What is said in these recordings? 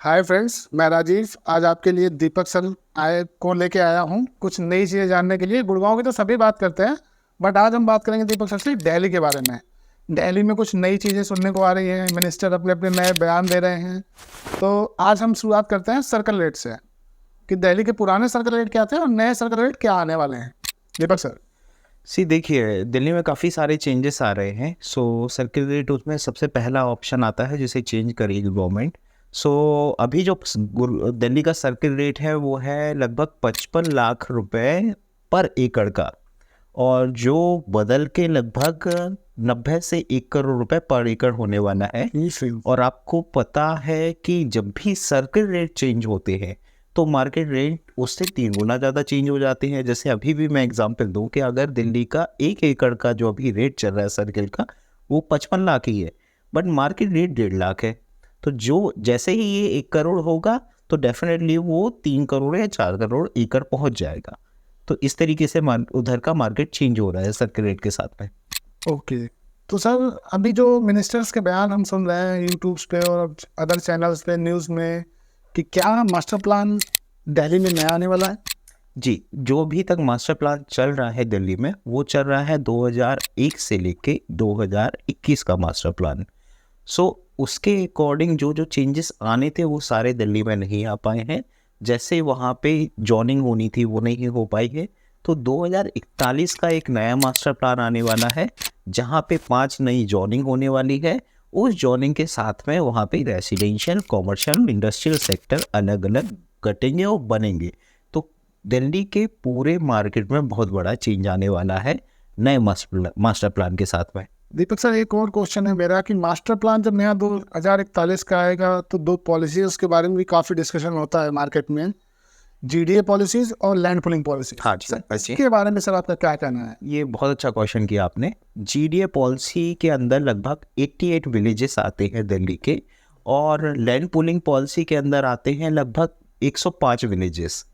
Hi friends, मैं राजीव आज आपके लिए दीपक सर आए को लेके आया हूँ कुछ नई चीज़ें जानने के लिए। गुड़गांव की तो सभी बात करते हैं, बट आज हम बात करेंगे दीपक सर से दिल्ली के बारे में। दिल्ली में कुछ नई चीज़ें सुनने को आ रही हैं, मिनिस्टर अपने अपने नए बयान दे रहे हैं। तो आज हम शुरुआत करते हैं सर्कल रेट से कि दिल्ली के पुराने सर्कल रेट क्या थे और नए सर्कल रेट क्या आने वाले हैं। दीपक सर। देखिए, दिल्ली में काफ़ी सारे चेंजेस आ रहे हैं। सर्किल रेट उसमें सबसे पहला ऑप्शन आता है जिसे चेंज करेगी गवर्नमेंट। अभी जो दिल्ली का सर्किल रेट है वो है लगभग 55 लाख रुपए पर एकड़ का, और जो बदल के लगभग 90 से 1 करोड़ रुपए पर एकड़ होने वाला है। और आपको पता है कि जब भी सर्किल रेट चेंज होते हैं तो मार्केट रेट उससे 3 गुना ज़्यादा चेंज हो जाते हैं। जैसे अभी भी मैं एग्जांपल दूं कि अगर दिल्ली का 1 एकड़ का जो अभी रेट चल रहा है सर्किल का, वो 55 लाख ही है, बट मार्केट रेट 1.5 लाख है। तो जो जैसे ही ये 1 करोड़ होगा तो डेफिनेटली वो 3 करोड़ या 4 करोड़ एकड़ पहुंच जाएगा। तो इस तरीके से उधर का मार्केट चेंज हो रहा है सर्किल रेट के साथ में। ओके, तो सर अभी जो मिनिस्टर्स के बयान हम सुन रहे हैं यूट्यूब्स पे और अदर चैनल्स पे न्यूज़ में कि क्या मास्टर प्लान दिल्ली में नया आने वाला है। जी, जो अभी तक मास्टर प्लान चल रहा है दिल्ली में वो चल रहा है 2001 से लेके 2021 का मास्टर प्लान। उसके अकॉर्डिंग जो जो चेंजेस आने थे वो सारे दिल्ली में नहीं आ पाए हैं। जैसे वहाँ पे जॉनिंग होनी थी वो नहीं हो पाई है। तो 2041 का एक नया मास्टर प्लान आने वाला है जहाँ पे 5 नई जॉनिंग होने वाली है। उस जॉनिंग के साथ में वहाँ पे रेसिडेंशियल, कॉमर्शियल, इंडस्ट्रियल सेक्टर अलग अलग कटेंगे और बनेंगे। तो दिल्ली के पूरे मार्केट में बहुत बड़ा चेंज आने वाला है नए मास्टर प्लान के साथ में। दीपक सर, एक और क्वेश्चन है मेरा कि मास्टर प्लान जब नया 2041 का आएगा तो दो पॉलिसीज के बारे में भी काफ़ी डिस्कशन होता है मार्केट में, जीडीए पॉलिसीज और लैंड पूलिंग पॉलिसीज। हाँ जी, सर इसके बारे में सर आपका क्या कहना है। ये बहुत अच्छा क्वेश्चन किया आपने। जीडीए पॉलिसी के अंदर लगभग 88 विलेजेस आते हैं दिल्ली के, और लैंड पूलिंग पॉलिसी के अंदर आते हैं लगभग 105 विलेजेस।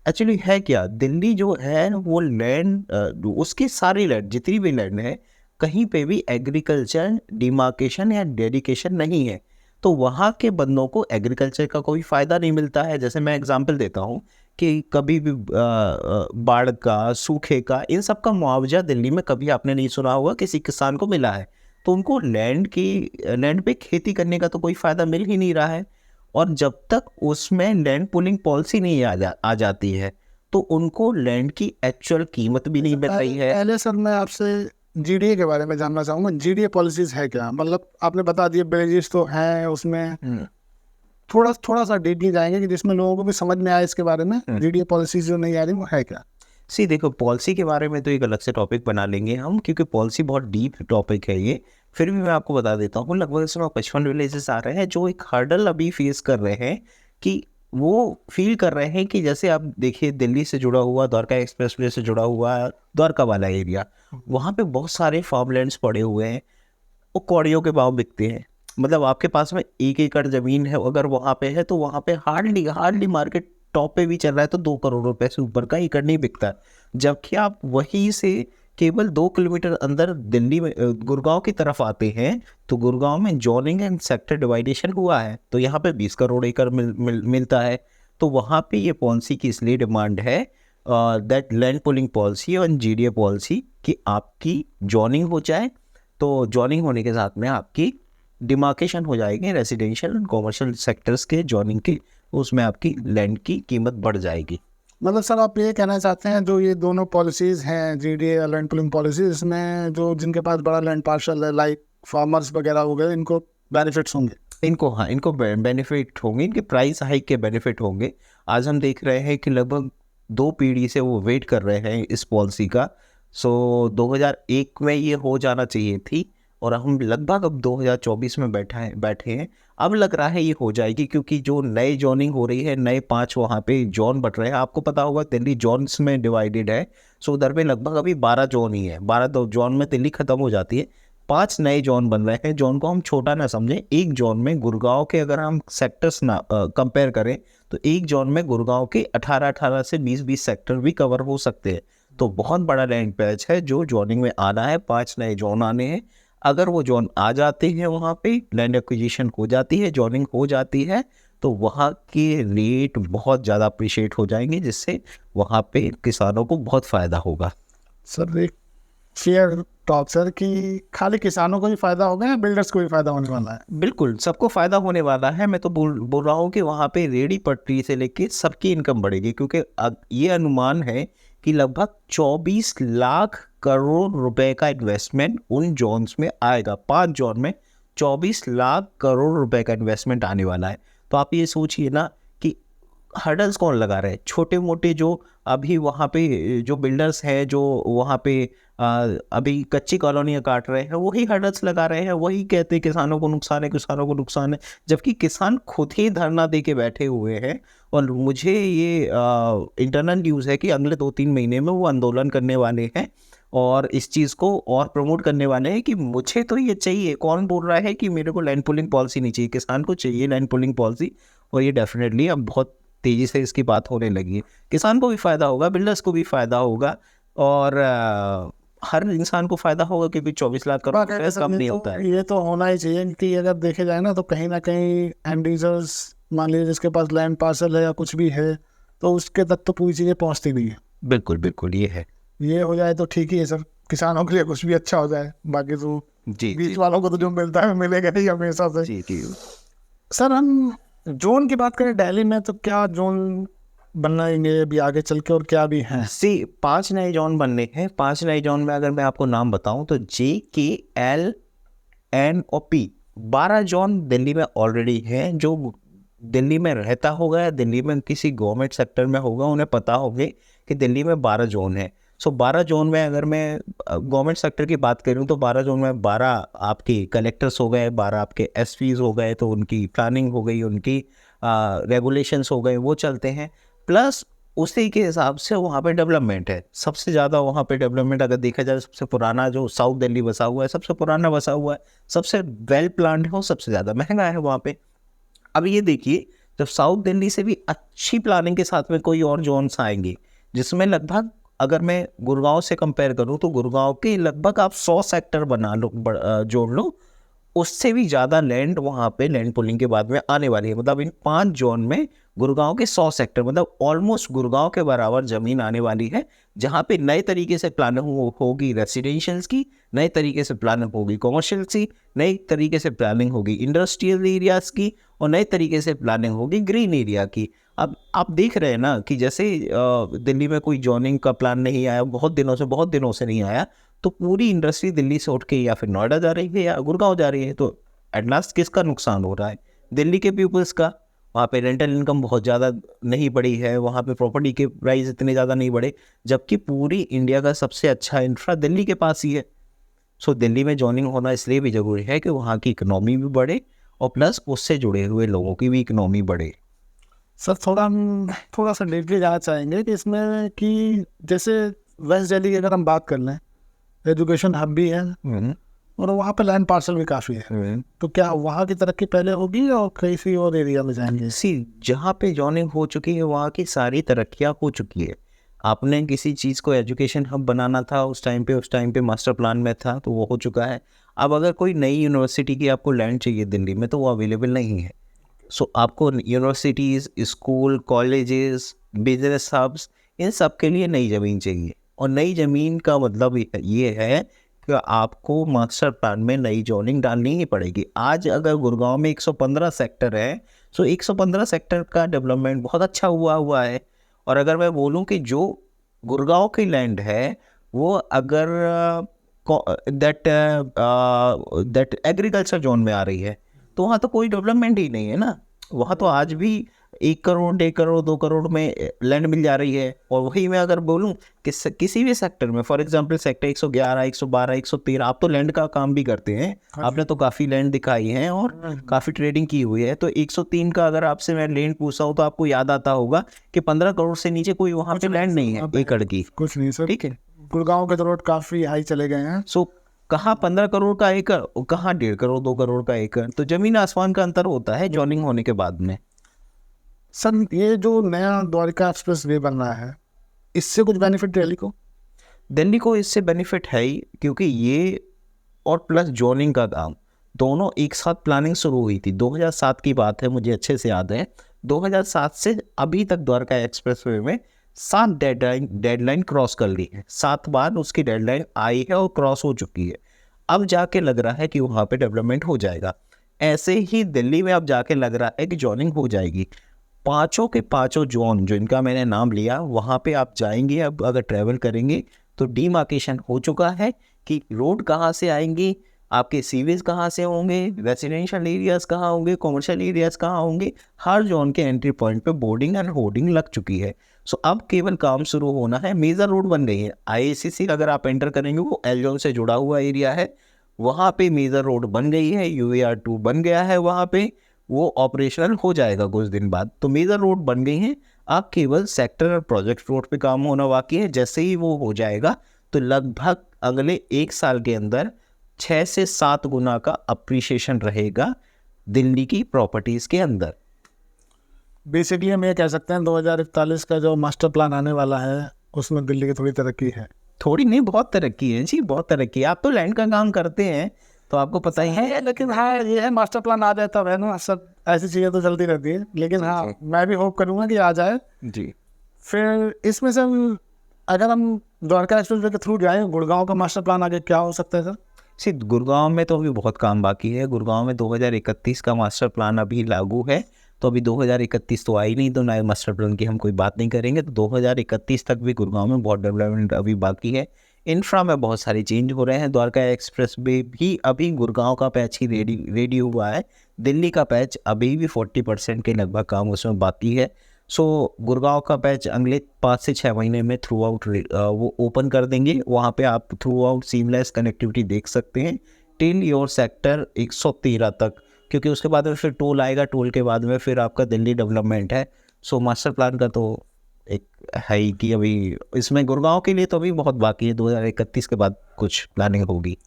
एक्चुअली है क्या, दिल्ली जो है वो लैंड, उसकी सारी लैंड, जितनी भी लैंड है, कहीं पे भी एग्रीकल्चर डिमार्केशन या डेडिकेशन नहीं है। तो वहाँ के बंदों को एग्रीकल्चर का कोई फ़ायदा नहीं मिलता है। जैसे मैं एग्जांपल देता हूँ कि कभी भी बाढ़ का, सूखे का, इन सब का मुआवजा दिल्ली में कभी आपने नहीं सुना होगा किसी किसान को मिला है। तो उनको लैंड पे खेती करने का तो कोई फ़ायदा मिल ही नहीं रहा है। और जब तक उसमें लैंड पूलिंग पॉलिसी नहीं आ जाती है तो उनको लैंड की एक्चुअल कीमत भी नहीं मिल रही है। पहले सर मैं आपसे जीडीए के बारे में जानना चाहूँगा, जीडीए पॉलिसीज है क्या, मतलब आपने बता दिया विलेजेस तो हैं उसमें, थोड़ा थोड़ा सा डीपली जाएंगे कि जिसमें लोगों को भी समझ में आए इसके बारे में। जीडीए पॉलिसीज जो नहीं आ रही वो है क्या। देखो, पॉलिसी के बारे में तो एक अलग से टॉपिक बना लेंगे हम, क्योंकि पॉलिसी बहुत डीप टॉपिक है ये। फिर भी मैं आपको बता देता हूँ, लगभग इसमें 55 विलेजेस आ रहे हैं जो एक हर्डल अभी फेस कर रहे हैं कि वो फील कर रहे हैं कि जैसे आप देखिए दिल्ली से जुड़ा हुआ द्वारका एक्सप्रेसवे से जुड़ा हुआ द्वारका वाला एरिया, वहाँ पे बहुत सारे फार्मलैंड्स पड़े हुए हैं। वो कौड़ियों के भाव बिकते हैं। मतलब आपके पास में 1 एकड़ ज़मीन है, अगर वहाँ पे है तो वहाँ पे हार्डली हार्डली मार्केट टॉप पे भी चल रहा है तो 2 करोड़ रुपए से ऊपर का एकड़ नहीं बिकता। जबकि आप वहीं से केवल 2 किलोमीटर अंदर दिल्ली में गुड़गांव की तरफ आते हैं तो गुड़गांव में जोनिंग एंड सेक्टर डिवाइडेशन हुआ है तो यहाँ पे 20 करोड़ एकड़ मिलता है। तो वहाँ पे ये पॉलिसी की इसलिए डिमांड है, दैट लैंड पुलिंग पॉलिसी और जीडीए पॉलिसी, कि आपकी जॉइनिंग हो जाए। तो जॉइनिंग होने के साथ में आपकी डिमार्केशन हो जाएगी रेसिडेंशियल एंड कॉमर्शियल सेक्टर्स के जॉइनिंग की, उसमें आपकी लैंड की कीमत बढ़ जाएगी। मतलब सर आप ये कहना चाहते हैं जो ये दोनों पॉलिसीज हैं, जीडीए और लैंड पूलिंग पॉलिसीज, इसमें जो जिनके पास बड़ा लैंड पार्शल है लाइक फार्मर्स वगैरह हो गए, इनको बेनिफिट्स होंगे। इनको बेनिफिट होंगे, इनके प्राइस हाइक के बेनिफिट होंगे। आज हम देख रहे हैं कि लगभग 2 पीढ़ी से वो वेट कर रहे हैं इस पॉलिसी का। 2001 में ये हो जाना चाहिए थी, और हम लगभग अब 2024 में बैठे हैं। अब लग रहा है ये हो जाएगी, क्योंकि जो नए जोनिंग हो रही है, नए 5 वहाँ पे जोन बढ़ रहे हैं। आपको पता होगा दिल्ली जोन्स में डिवाइडेड है। उधर पे लगभग अभी 12 जोन ही है। 12 जोन में दिल्ली खत्म हो जाती है। 5 नए जोन बन रहे हैं। जोन को हम छोटा ना समझें। एक जोन में गुड़गांव के अगर हम सेक्टर्स ना कंपेयर करें तो एक जोन में गुड़गांव के 18 से 20 सेक्टर भी कवर हो सकते हैं। तो बहुत बड़ा लैंड पैच है जो जोनिंग में आना है। 5 नए जोन आने हैं। अगर वो जोन आ जाते हैं, वहाँ पे लैंड एक्विजिशन हो जाती है, जोनिंग हो जाती है, तो वहाँ के रेट बहुत ज़्यादा अप्रिशिएट हो जाएंगे, जिससे वहाँ पे किसानों को बहुत फ़ायदा होगा। सर एक फेयर टॉक सर कि खाली किसानों को भी फायदा होगा या बिल्डर्स को भी फायदा होने वाला है? बिल्कुल सबको फायदा होने वाला है। मैं तो बोल रहा हूँ कि वहाँ पे रेडी पटरी से लेके सबकी इनकम बढ़ेगी, क्योंकि ये अनुमान है कि लगभग 24 लाख करोड़ रुपए का इन्वेस्टमेंट उन जोन्स में आएगा। 5 जोन में 24 लाख करोड़ रुपए का इन्वेस्टमेंट आने वाला है। तो आप ये सोचिए ना कि हर्डल्स कौन लगा रहे हैं? छोटे मोटे जो अभी वहाँ पे जो बिल्डर्स हैं, जो वहाँ पे अभी कच्ची कॉलोनियाँ काट रहे हैं, वही हर्डल्स लगा रहे हैं, वही कहते हैं किसानों को नुकसान है, किसानों को नुकसान है, जबकि किसान खुद ही धरना दे के बैठे हुए हैं। और मुझे ये इंटरनल न्यूज़ है कि अगले 2-3 महीने में वो आंदोलन करने वाले हैं और इस चीज़ को और प्रमोट करने वाले हैं कि मुझे तो ये चाहिए। कौन बोल रहा है कि मेरे को लैंड पुलिंग पॉलिसी नहीं चाहिए? किसान को चाहिए लैंड पुलिंग पॉलिसी। और ये डेफिनेटली अब बहुत तेज़ी से इसकी बात होने लगी है। किसान को भी फ़ायदा होगा, बिल्डर्स को भी फ़ायदा होगा, और हर इंसान को फ़ायदा होगा, क्योंकि 24 लाख करोड़ रुपए कम नहीं होता है। ये तो होना ही चाहिए कि अगर देखे जाए ना, तो कहीं ना कहीं एंड यूजर्स, मान लीजिए जिसके पास लैंड पार्सल है या कुछ भी है, तो उसके तक तो पूरी चीज़ें पहुंचती नहीं है। बिल्कुल बिल्कुल, ये है। ये हो जाए तो ठीक ही है सर, किसानों के लिए कुछ भी अच्छा हो जाए। बाकी तो जी बीच वालों को तो जो मिलता है मिलेगा नहीं हमेशा से। जी जी। सर हम जोन की बात करें दिल्ली में, तो क्या जोन बनाएंगे अभी आगे चल के, और क्या भी हैं? 5 नए जोन बनने हैं। 5 नए जोन में अगर मैं आपको नाम बताऊं तो JKLNOP 12 जोन दिल्ली में ऑलरेडी हैं। जो दिल्ली में रहता होगा या दिल्ली में किसी गवर्नमेंट सेक्टर में होगा, उन्हें पता होगा कि दिल्ली में 12 जोन है। सो 12 जोन में अगर मैं गवर्नमेंट सेक्टर की बात करूं तो 12 जोन में 12 आपके कलेक्टर्स हो गए, 12 आपके SPs हो गए, तो उनकी प्लानिंग हो गई, उनकी रेगुलेशंस हो गए, वो चलते हैं। प्लस उसी के हिसाब से वहाँ पे डेवलपमेंट है। सबसे ज़्यादा वहाँ पे डेवलपमेंट अगर देखा जाए, सबसे पुराना जो साउथ दिल्ली बसा हुआ है, सबसे पुराना बसा हुआ है, सबसे वेल प्लान्ड है, और सबसे ज़्यादा महंगा है वहाँ पे। अब ये देखिए, जब साउथ दिल्ली से भी अच्छी प्लानिंग के साथ में कोई और जोन्स आएंगे, जिसमें लगभग अगर मैं गुड़गांव से कंपेयर करूं तो गुड़गांव के लगभग आप 100 सेक्टर बना लो, जोड़ लो, उससे भी ज़्यादा लैंड वहाँ पे लैंड पुलिंग के बाद में आने वाली है। मतलब इन 5 जोन में गुड़गांव के 100 सेक्टर, मतलब ऑलमोस्ट गुड़गांव के बराबर ज़मीन आने वाली है, जहाँ पे नए तरीके से प्लानिंग होगी रेसिडेंशियल्स की, नए तरीके से प्लानिंग होगी कॉमर्शियल्स की, नई तरीके से प्लानिंग होगी इंडस्ट्रियल एरियाज़ की, और नए तरीके से प्लानिंग होगी ग्रीन एरिया की। अब आप देख रहे हैं ना कि जैसे दिल्ली में कोई जोनिंग का प्लान नहीं आया, बहुत दिनों से नहीं आया, तो पूरी इंडस्ट्री दिल्ली से उठ के या फिर नोएडा जा रही है या गुड़गांव जा रही है। तो एट लास्ट किसका नुकसान हो रहा है? दिल्ली के पीपल्स का। वहाँ पे रेंटल इनकम बहुत ज़्यादा नहीं बढ़ी है, वहाँ पे प्रॉपर्टी के प्राइस इतने ज़्यादा नहीं बढ़े, जबकि पूरी इंडिया का सबसे अच्छा इंफ्रा दिल्ली के पास ही है। सो दिल्ली में जॉइनिंग होना इसलिए भी ज़रूरी है कि वहाँ की इकनॉमी भी बढ़े, और प्लस उससे जुड़े हुए लोगों की भी इकनॉमी बढ़े। सर थोड़ा सा डीपली जाना चाहेंगे कि इसमें कि जैसे वेस्ट दिल्ली की अगर हम बात कर लें, एजुकेशन हब भी है और वहाँ पे लैंड पार्सल भी काफ़ी है, तो क्या वहाँ की तरक्की पहले होगी और किसी और एरिया में जाएंगे? जहाँ पे जॉइनिंग हो चुकी है वहाँ की सारी तरक्कियाँ हो चुकी है। आपने किसी चीज़ को एजुकेशन हब बनाना था, उस टाइम पे मास्टर प्लान में था, तो वो हो चुका है। अब अगर कोई नई यूनिवर्सिटी की आपको लैंड चाहिए दिल्ली में, तो वो अवेलेबल नहीं है। सो आपको universities, school, colleges, business hubs, इन सब के लिए नई ज़मीन चाहिए। और नई ज़मीन का मतलब ये है कि आपको मास्टर प्लान में नई जोनिंग डालनी ही पड़ेगी। आज अगर गुड़गांव में 115 सेक्टर है, सो 115 सेक्टर का डेवलपमेंट बहुत अच्छा हुआ है। और अगर मैं बोलूं कि जो गुड़गांव की लैंड है, वो अगर दैट एग्रीकल्चर जोन में आ रही है, तो वहाँ तो कोई डेवलपमेंट ही नहीं है ना। वहाँ तो आज भी 1 करोड़, 1.5 करोड़, 2 करोड़ में लैंड मिल जा रही है। और वही मैं अगर बोलूँ कि किसी भी सेक्टर में, फॉर एग्जांपल सेक्टर 111, 112, 113, आप तो लैंड का काम भी करते हैं, आपने तो काफ़ी लैंड दिखाई है और काफ़ी ट्रेडिंग की हुई है। तो 103 का अगर आपसे मैं लैंड पूछा हूँ, तो आपको याद आता होगा कि 15 करोड़ से नीचे कोई वहाँ पे लैंड नहीं है एकड़ की। कुछ नहीं सर, ठीक है, गुड़गांव के तो रोड काफ़ी हाई चले गए हैं। सो कहाँ 15 करोड़ का एकड़, कहाँ 1.5 करोड़, 2 करोड़ का एकड़, तो जमीन आसमान का अंतर होता है जॉइनिंग होने के बाद में। सर ये जो नया द्वारका एक्सप्रेस वे बन रहा है, इससे कुछ बेनिफिट दिल्ली को? दिल्ली को इससे बेनिफिट है ही, क्योंकि ये और प्लस जोनिंग का काम, दोनों एक साथ प्लानिंग शुरू हुई थी। 2007 की बात है, मुझे अच्छे से याद है। 2007 से अभी तक द्वारका एक्सप्रेसवे में 7 डेडलाइन क्रॉस कर ली है। 7 बार उसकी डेडलाइन आई है और क्रॉस हो चुकी है। अब जाके लग रहा है कि वहाँ पे डेवलपमेंट हो जाएगा। ऐसे ही दिल्ली में अब जाके लग रहा है कि जोनिंग हो जाएगी। पांचों के पांचों जोन जो इनका मैंने नाम लिया, वहाँ पे आप जाएंगे, अब अगर ट्रैवल करेंगे तो डीमार्केशन हो चुका है कि रोड कहाँ से आएंगी, आपके सीवेज कहाँ से होंगे, रेसिडेंशियल एरियाज कहाँ होंगे, कॉमर्शियल एरियाज कहाँ होंगे। हर जोन के एंट्री पॉइंट पे बोर्डिंग एंड होर्डिंग लग चुकी है। सो अब केवल काम शुरू होना है। मेजर रोड बन गई है। IACC अगर आप एंटर करेंगे, वो एल जोन से जुड़ा हुआ एरिया है, वहाँ पे मेजर रोड बन गई है। UAR2 बन गया है वहाँ पे, वो ऑपरेशनल हो जाएगा कुछ दिन बाद। तो मेजर रोड बन गई हैं। अब केवल सेक्टर और प्रोजेक्ट रोड पे काम होना बाकी है। जैसे ही वो हो जाएगा तो लगभग अगले 1 साल के अंदर 6 से 7 गुना का अप्रिसिएशन रहेगा दिल्ली की प्रॉपर्टीज के अंदर। बेसिकली हम ये कह सकते हैं 2041 का जो मास्टर प्लान आने वाला है उसमें दिल्ली की थोड़ी तरक्की है। थोड़ी नहीं, बहुत तरक्की है जी, बहुत तरक्की है। आप तो लैंड का काम करते हैं तो आपको पता ही है। लेकिन हाँ, ये है मास्टर प्लान आ जाए तब है ना, सब ऐसी चीज़ें तो चलती रहती है। लेकिन हाँ, मैं भी होप करूँगा कि आ जाए जी। फिर इसमें से अगर हम द्वारका एक्सप्रेसवे के थ्रू जाएं, गुड़गांव का मास्टर प्लान आगे क्या हो सकता है सर? गुड़गांव में तो अभी बहुत काम बाकी है। गुड़गांव में 2031 का मास्टर प्लान अभी लागू है, तो अभी 2031 तो आई नहीं, तो नए मास्टर प्लान की हम कोई बात नहीं करेंगे। तो 2031 तक भी गुड़गांव में बहुत डेवलपमेंट अभी बाकी है। इंफ्रा में बहुत सारे चेंज हो रहे हैं। द्वारका एक्सप्रेस वे भी अभी गुड़गांव का पैच ही रेडी हुआ है। दिल्ली का पैच अभी भी 40% के लगभग काम उसमें बाकी है। सो गुड़गांव का पैच अगले 5 से 6 महीने में थ्रू आउट वो ओपन कर देंगे। वहाँ पे आप थ्रू आउट सीमलेस कनेक्टिविटी देख सकते हैं टिल योर सेक्टर 113 तक, क्योंकि उसके बाद में फिर टोल आएगा। टोल के बाद में फिर आपका दिल्ली डेवलपमेंट है। सो मास्टर प्लान का तो एक है ही कि अभी इसमें गुड़गांव के लिए तो अभी बहुत बाकी है। 2031 के बाद कुछ प्लानिंग होगी।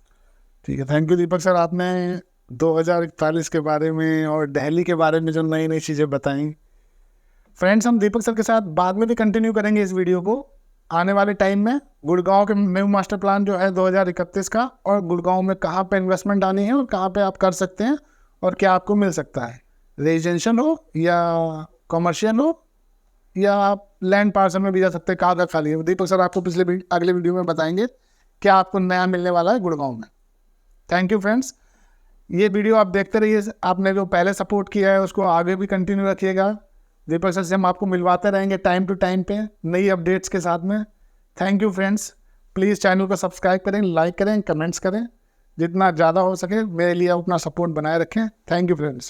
ठीक है, थैंक यू दीपक सर, आपने 2041 के बारे में और दिल्ली के बारे में जो नई नई चीज़ें बताई। फ्रेंड्स, हम दीपक सर के साथ बाद में भी कंटिन्यू करेंगे इस वीडियो को आने वाले टाइम में। गुड़गांव के न्यू मास्टर प्लान जो है 2031 का, और गुड़गांव में कहाँ पे इन्वेस्टमेंट आनी है और कहाँ पे आप कर सकते हैं और क्या आपको मिल सकता है, रेजिडेंशियल हो या कॉमर्शियल हो या आप लैंड पार्सल में भी जा सकते हैं, कहाँ तक खाली है। दीपक सर आपको अगले वीडियो में बताएंगे क्या आपको नया मिलने वाला है गुड़गांव में। थैंक यू फ्रेंड्स, ये वीडियो आप देखते रहिए। आपने जो पहले सपोर्ट किया है उसको आगे भी कंटिन्यू रखिएगा। दीपक सर से हम आपको मिलवाते रहेंगे टाइम टू टाइम पे नई अपडेट्स के साथ में। Thank you friends, please channel को सब्सक्राइब करें, लाइक करें, कमेंट्स करें, जितना ज़्यादा हो सके मेरे लिए अपना सपोर्ट बनाए रखें। Thank you friends.